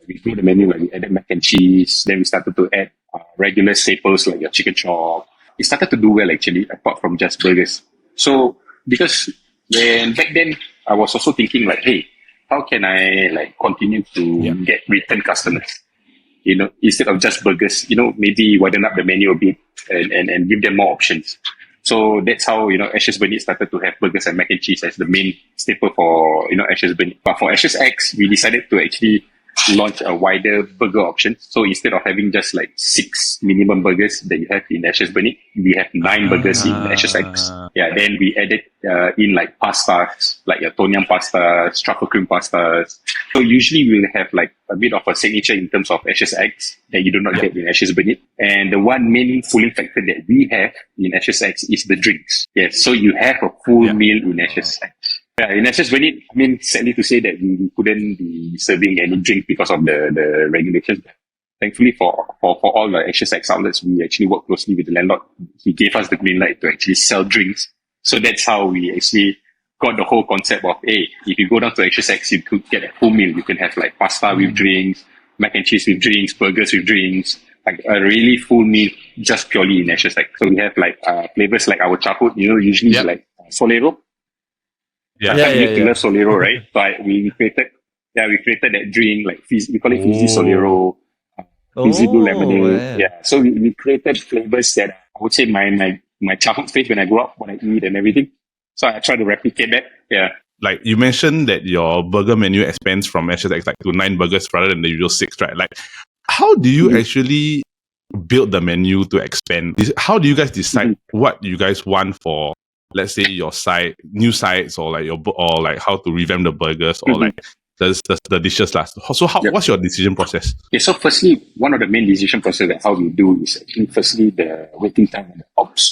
We grew the menu where we added mac and cheese. Then we started to add regular staples like your chicken chop. It started to do well actually, apart from just burgers. So because back then I was also thinking hey, how can I continue to get return customers? Instead of just burgers, maybe widen up the menu a bit and give them more options. So that's how, Ashes Burnnit started to have burgers and mac and cheese as the main staple for, Ashes Burnnit. But for Ashes X, we decided to actually launch a wider burger option. So instead of having just like 6 minimum burgers that you have in Ashes Burnnit, we have 9 burgers in Ashes X. Yeah, then we added in like pastas, like a tom yum pasta, truffle cream pastas. So usually we'll have like a bit of a signature in terms of Ashes X that you do not get in Ashes Burnnit. And the one main fooling factor that we have in Ashes X is the drinks. Yes, so you have a full meal in Ashes X. Yeah, in Ashes Burnnit, I mean, sadly to say that we couldn't be serving any drink because of the regulations. Thankfully for all the Ashes X outlets, we actually worked closely with the landlord. He gave us the green light to actually sell drinks. So that's how we actually got the whole concept of, hey, if you go down to Ashes X, you could get a full meal. You can have like pasta with drinks, mac and cheese with drinks, burgers with drinks, like a really full meal just purely in Ashes X. So we have like flavors like our childhood, usually like Solero. You love Solero, right? So we created that drink, like we call it Fizzy Solero, Fizzy Blue Lemonade. Yeah. So we created flavors that I would say my childhood face when I grew up, when I eat and everything. So I try to replicate that. Yeah. Like you mentioned that your burger menu expands from Ashes X like to 9 burgers rather than the usual 6, right? Like, how do you actually build the menu to expand? How do you guys decide what you guys want for, let's say, your site, new sites, or like or like how to revamp the burgers, or like the dishes last? So what's your decision process? Okay, so firstly, one of the main decision process that how we do is actually firstly the waiting time and the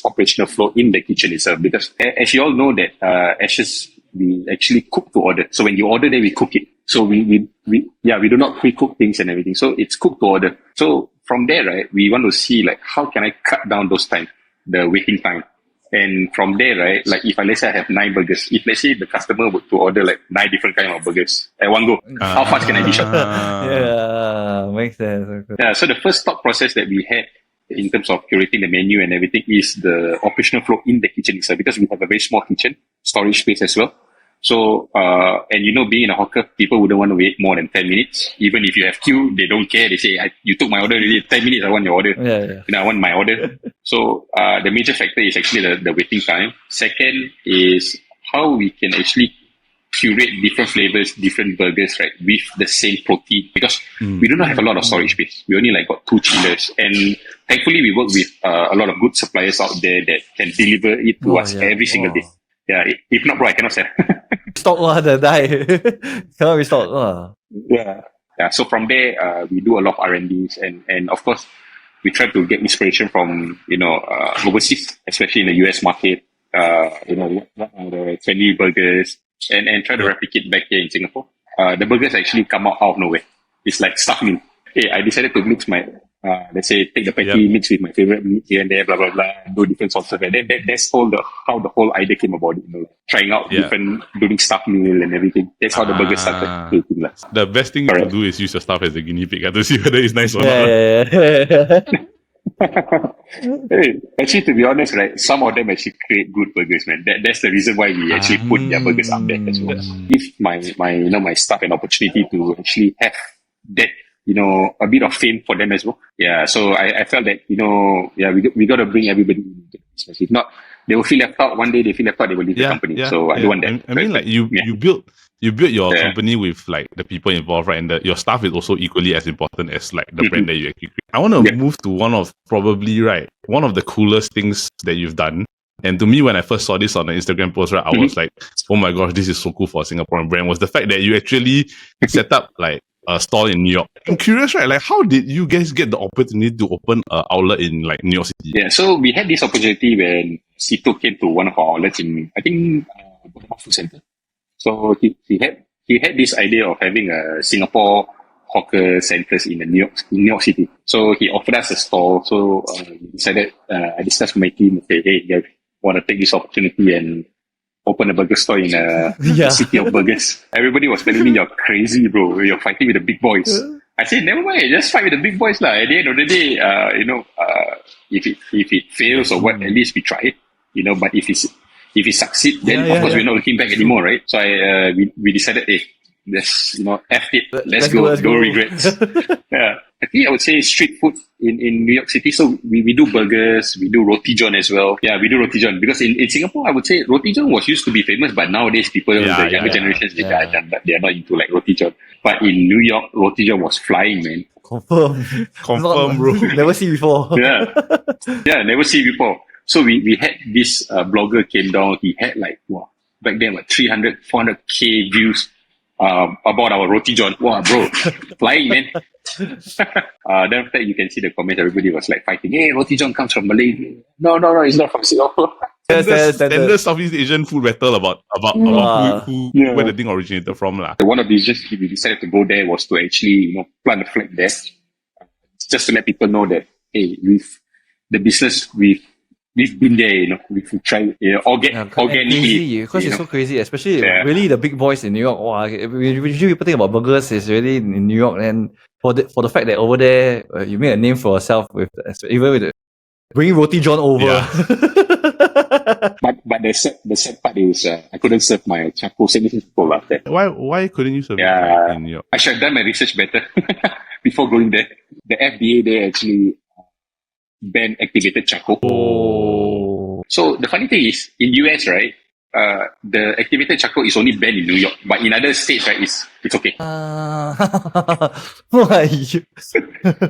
operational flow in the kitchen itself. Because as you all know that Ashes, we actually cook to order. So when you order, then we cook it. So we do not pre-cook things and everything. So it's cooked to order. So from there, right, we want to see like how can I cut down those time, the waiting time. And from there, right, like if let's say I have 9 burgers, if let's say the customer were to order like 9 different kind of burgers at one go, how fast can I dish out? Yeah, makes sense. Yeah, so the first thought process that we had in terms of curating the menu and everything is the operational flow in the kitchen itself, because we have a very small kitchen, storage space as well. So, and being in a hawker, people wouldn't want to wait more than 10 minutes. Even if you have queue, they don't care. They say, you took my order already, 10 minutes, I want your order. I want my order. So, the major factor is actually the waiting time. Second is how we can actually curate different flavors, different burgers, right, with the same protein. Because we do not have a lot of storage space. We only got 2 chillers. And thankfully, we work with a lot of good suppliers out there that can deliver it to us every single day. Yeah, if not, bro, I cannot sell. Stock the die. Cannot be stock. Yeah. So from there, we do a lot of R&Ds, and of course, we try to get inspiration from overseas, especially in the US market. The trendy burgers, and try to replicate back here in Singapore. The burgers actually come out of nowhere. It's like stuffed meat. Hey, I decided to mix my let's say take the patty, mix with my favorite meat here and there, blah blah blah, do different sauces. And then that's how the whole idea came about. Trying out different, doing stuffed meal and everything. That's how the burger started. The best thing to do is use your stuff as a guinea pig to see whether it's nice or not. Hey, actually, to be honest, right, some of them actually create good burgers, man. That's the reason why we actually put their burgers up there as well. Give my staff an opportunity to actually have that, a bit of fame for them as well. Yeah, so I felt that, we got to bring everybody into this. If not, they will feel left out. One day they feel left out, they will leave the company. So I don't want that. I mean, like you built your company with like the people involved, right? And your staff is also equally as important as like the brand that you actually create. I want to move to one of the coolest things that you've done. And to me, when I first saw this on the Instagram post, right, I was like, oh my gosh, this is so cool for a Singaporean brand, was the fact that you actually set up like a store in New York. I'm curious, right? Like, how did you guys get the opportunity to open an outlet in like New York City? Yeah, so we had this opportunity when Sito came to one of our outlets in, I think, Food Center. So he had this idea of having a Singapore hawker centers in New York City. So he offered us a store. So we decided, I discussed with my team, say, hey, guys, want to take this opportunity and open a burger store in a city of burgers. Everybody was telling me, you're crazy, bro. You're fighting with the big boys. I said, never mind, just fight with the big boys lah. At the end of the day, if it fails or what, at least we try it. But if it succeeds, then of course we're not looking back anymore, right? So we decided, hey, Let's, F it. Let's Go. go. No regrets. Yeah. I think I would say street food in New York City. So we do burgers, we do roti john as well. Yeah, we do roti john because in Singapore, I would say roti john was used to be famous, but nowadays the younger generations, they are not into like roti john. But in New York, roti john was flying, man. Confirm, bro. Never see before. Yeah. Yeah, never see before. So we had this blogger came down. He had like, wow, back then, like 300, 400K views about our roti john. Wow, bro. Flying, man. Then after that, you can see the comments. Everybody was like fighting. Hey, roti john comes from Malaysia. No, it's not from Singapore. Standard Southeast Asian food battle about who where the thing originated from lah. One of these just we decided to go there was to actually plant a flag there, just to let people know that hey, the business we've been there, we've tried organically. Because it's so crazy, especially really the big boys in New York. Wow, usually people think about burgers is really in New York, and for the fact that over there you made a name for yourself even with bringing roti john over. Yeah. But the sad part is I couldn't serve my charcoal signature cola there. Why couldn't you serve it in New York? I should have done my research better before going there. The FDA there actually banned activated charcoal. Oh. So the funny thing is, in US, right, the activated charcoal is only banned in New York, but in other states, right, it's okay.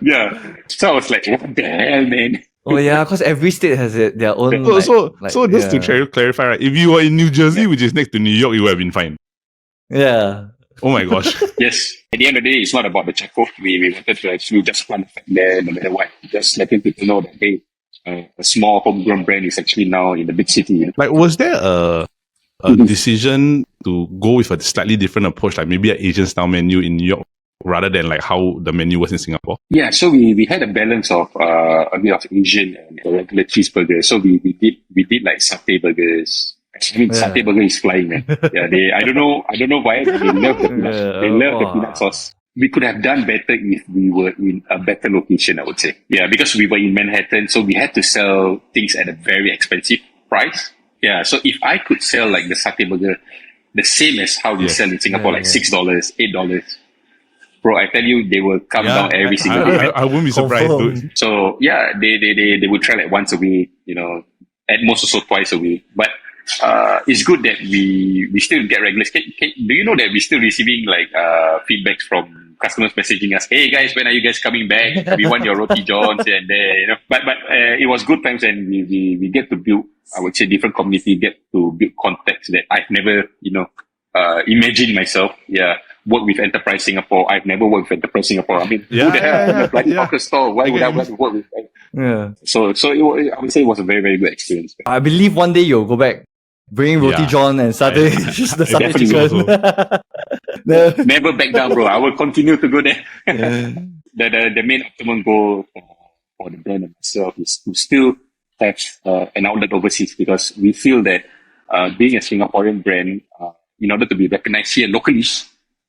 Yeah. So I was like, what the hell, man? Oh yeah, because every state has their own. So just to clarify, right? If you were in New Jersey, which is next to New York, you would have been fine. Yeah. Oh my gosh. Yes. At the end of the day, it's not about the charcoal. We wanted to actually just plant there, no matter what. Just letting people know that hey, a small homegrown brand is actually now in the big city. Like, was there a decision to go with a slightly different approach, like maybe an Asian style menu in New York, rather than like how the menu was in Singapore? Yeah, so we had a balance of a bit of Asian and regular cheeseburger. So we did like satay burgers. I mean, satay burger is flying, man. Yeah, I don't know why they love the peanut. They love the peanut sauce. We could have done better if we were in a better location, I would say. Yeah, because we were in Manhattan, so we had to sell things at a very expensive price. Yeah, so if I could sell like the satay burger the same as how we sell in Singapore, like $6, $8, bro, I tell you, they will come down every single day. I wouldn't be surprised, dude. So yeah, they would try like once a week, at most also twice a week. But it's good that we still get regulars. Do you know that we're still receiving like feedbacks from customers messaging us? Hey guys, when are you guys coming back? We want your roti johns and there. But it was good times, and we get to build, I would say, different community, get to build contacts that I've never imagined myself. Yeah. Work with Enterprise Singapore. I've never worked with Enterprise Singapore. I mean, who the hell in a bloody hawker store? Why would I want to work with them? Yeah. So I would say it was a very, very good experience. I believe one day you'll go back, bring roti john and satay, the satay chicken. Never back down, bro. I will continue to go there. The main optimum goal for the brand and myself is to still have an outlet overseas, because we feel that being a Singaporean brand, in order to be recognized here locally,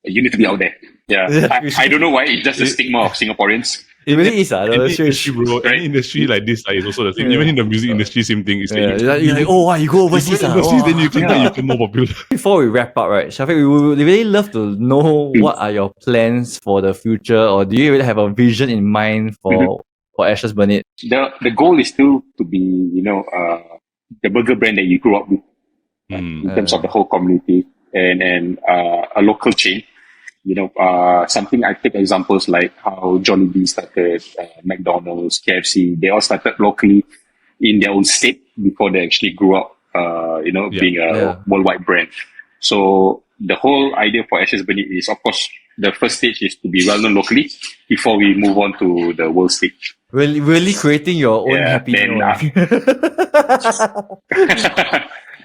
you need to be out there. Yeah. I don't know why. It's just a stigma of Singaporeans. It really is. Any industry like this is also the same. Even in the music industry, same thing. It's you're like, oh, wow, you go overseas. Then you think that you become more popular. Before we wrap up, right, Syafiq, we would really love to know what are your plans for the future, or do you really have a vision in mind for Ashes Burnnit? The goal is still to be, the burger brand that you grew up with, in terms of the whole community, and a local chain. Something I take examples like how Jollibee started, McDonald's, KFC, they all started locally in their own state before they actually grew up, being a worldwide brand. So the whole idea for Ashes Burnnit is, of course, the first stage is to be well known locally before we move on to the world stage. Really creating your own happy meal.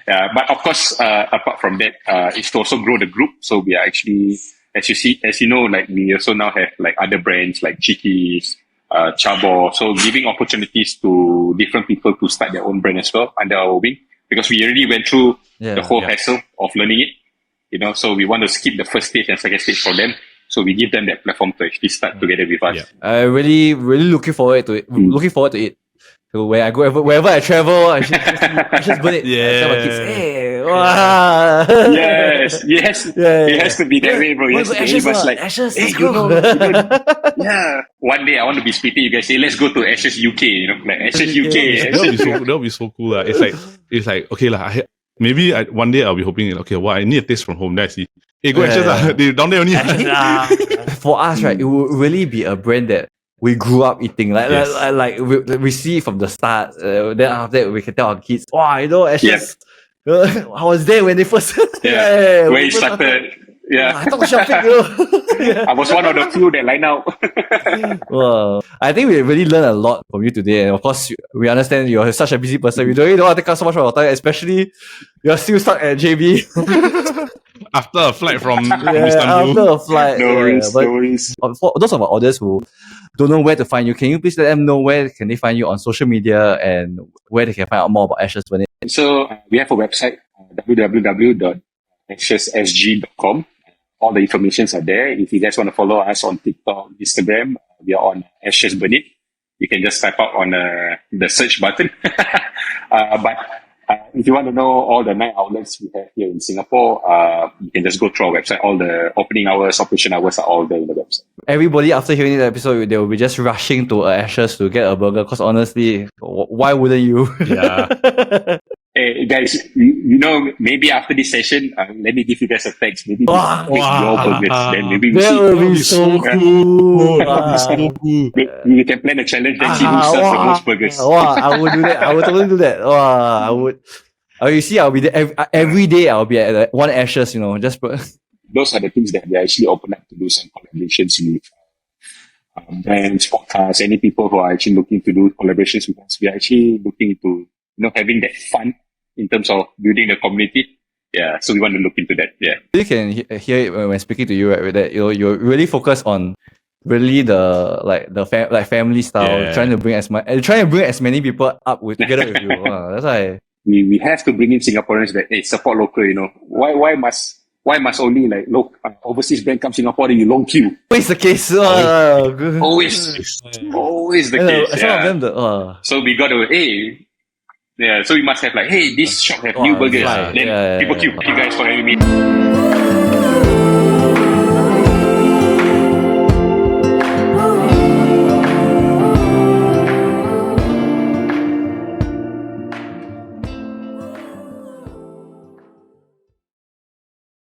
Yeah, but of course, apart from that, it's to also grow the group. So we are actually, as you know, like we also now have like other brands like Chitties, Chabo. So giving opportunities to different people to start their own brand as well under our wing, because we already went through the whole hassle of learning it. So we want to skip the first stage and second stage for them. So we give them that platform to actually start together with us. Really looking forward to it. Looking forward to it. So when I go wherever I travel, I just burn it. I tell my kids, hey, Wow. Yes. It has to be that way, bro. It has to be very much like, Ashes, hey, let's go. yeah. One day I want to be splitting you guys. Say, let's go to Ashes UK. Like Ashes UK. That'll be so cool. It's like okay lah. Maybe one day I'll be hoping. Okay, well, I need a taste from home. Then I see. Hey, go Ashes lah. They down there only. For us, right, it would really be a brand that we grew up eating. Like we see it from the start. Then after that, we can tell our kids, wow, Ashes. I was there when they first. When it started. Yeah. I thought Syafiq, I was one of the few that line out. Well, I think we really learned a lot from you today. And of course, we understand you're such a busy person. We don't really want to take up so much of our time, especially you're still stuck at JB. After a flight from Istanbul. After a flight. No worries. For those of our audience who don't know where to find you, can you please let them know where can they find you on social media and where they can find out more about Ashes Burnnit? So we have a website, www.ashessg.com. All the informations are there. If you guys want to follow us on TikTok, Instagram, we are on Ashes Burnnit. You can just type out on the search button. But if you want to know all the 9 outlets we have here in Singapore, you can just go through our website. All the opening hours, operation hours are all there in the website. Everybody after hearing this episode, they will be just rushing to Ashes to get a burger. Because honestly, why wouldn't you? Yeah. Hey guys, maybe after this session, let me give you guys a text. Maybe your burgers. Then maybe we that will be so cool. We can plan a challenge and see who serves the most burgers. I would do that. I would totally do that. I would. You see, I'll be there every day. I'll be at one Ashes. Just. Those are the things that we actually open up to do some collaborations with brands, podcasts, any people who are actually looking to do collaborations with us. We are actually looking to having that fun in terms of building the community. Yeah, so we want to look into that. Yeah, you can hear it when speaking to you, right? That you're really focused on really the family style, trying to bring as many people up together with you. That's why we have to bring in Singaporeans that support local. Why must only overseas brand come Singapore then you long queue? Always the case. Always the case. Some of them So we got to so we must have this shop have new burgers. Then people queue. Thank you guys for having me.